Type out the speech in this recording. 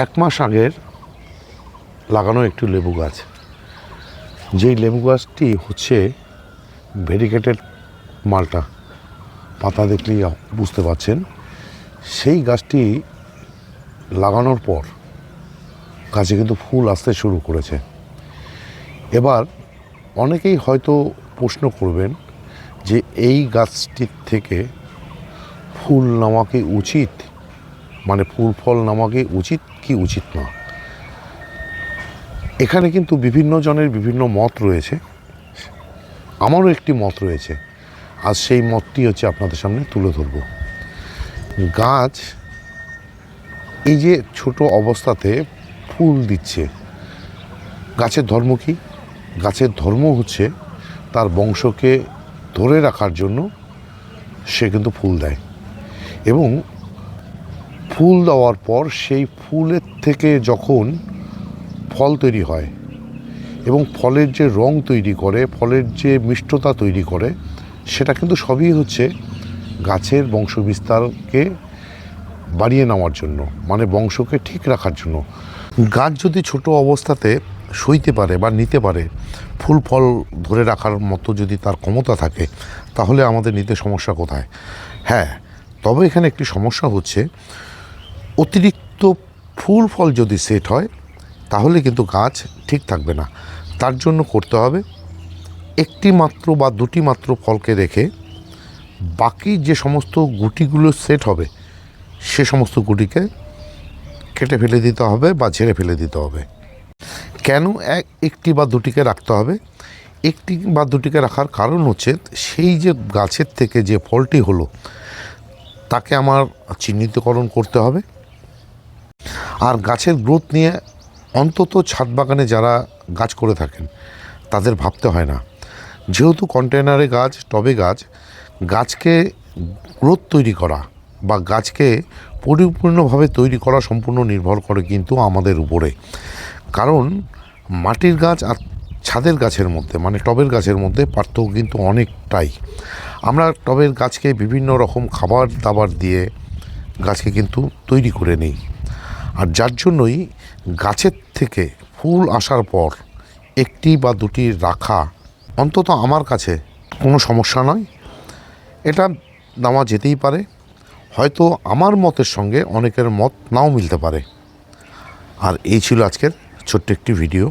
এক মাস আগের লাগানো একটি লেবু গাছ, যেই লেবু গাছটি হচ্ছে ভেরিগেটেড মালটা, পাতা দেখলেই বুঝতে পারছেন। সেই গাছটি লাগানোর পর গাছে কিন্তু ফুল আসতে শুরু করেছে। এবার অনেকেই হয়তো প্রশ্ন করবেন যে এই গাছটির থেকে ফুল নেওয়া কি উচিত, মানে ফুল ফল নেওয়া কি উচিত কি উচিত না। এখানে কিন্তু বিভিন্ন জনের বিভিন্ন মত রয়েছে, আমারও একটি মত রয়েছে। আজ সেই মতটি হচ্ছে আপনাদের সামনে তুলে ধরব। গাছ এই যে ছোট অবস্থাতে ফুল দিচ্ছে, গাছের ধর্ম কি? গাছের ধর্ম হচ্ছে তার বংশকে ধরে রাখার জন্য সে কিন্তু ফুল দেয়, এবং ফুল দেওয়ার পর সেই ফুলের থেকে যখন ফল তৈরি হয় এবং ফলের যে রং তৈরি করে, ফলের যে মিষ্টতা তৈরি করে, সেটা কিন্তু সবই হচ্ছে গাছের বংশবিস্তারকে বাড়িয়ে নেওয়ার জন্য, মানে বংশকে ঠিক রাখার জন্য। গাছ যদি ছোট অবস্থাতে সইতে পারে বা নিতে পারে, ফুল ফল ধরে রাখার মতো যদি তার ক্ষমতা থাকে, তাহলে আমাদের নিতে সমস্যা কোথায়? হ্যাঁ, তবে এখানে একটি সমস্যা হচ্ছে, অতিরিক্ত ফুল ফল যদি সেট হয় তাহলে কিন্তু গাছ ঠিক থাকবে না। তার জন্য করতে হবে একটি মাত্র বা দুটি মাত্র ফলকে রেখে বাকি যে সমস্ত গুটিগুলো সেট হবে সে সমস্ত গুটিকে কেটে ফেলে দিতে হবে বা ঝেড়ে ফেলে দিতে হবে। কেন একটি বা দুটিকে রাখতে হবে? একটি বা দুটিকে রাখার কারণ হচ্ছে, সেই যে গাছের থেকে যে ফলটি হলো তাকে আমার চিহ্নিতকরণ করতে হবে। আর গাছের গ্রোথ নিয়ে অন্তত ছাদ বাগানে যারা গাছ করে থাকেন তাদের ভাবতে হয় না। যেহেতু কন্টেনারে গাছ, টবে গাছ, গাছকে গ্রোথ তৈরি করা বা গাছকে পরিপূর্ণভাবে তৈরি করা সম্পূর্ণ নির্ভর করে কিন্তু আমাদের উপরে। কারণ মাটির গাছ আর ছাদের গাছের মধ্যে, মানে টবের গাছের মধ্যে পার্থক্য কিন্তু অনেকটাই। আমরা টবের গাছকে বিভিন্ন রকম খাবার দাবার দিয়ে গাছকে কিন্তু তৈরি করে নিই, আর যার জন্যই গাছের থেকে ফুল আসার পর একটি বা দুটি রাখা অন্তত আমার কাছে কোনো সমস্যা নয়। এটা নেওয়া যেতেই পারে। হয়তো আমার মতের সঙ্গে অনেকের মত নাও মিলতে পারে। আর এই ছিল আজকের ছোট্ট একটি ভিডিও।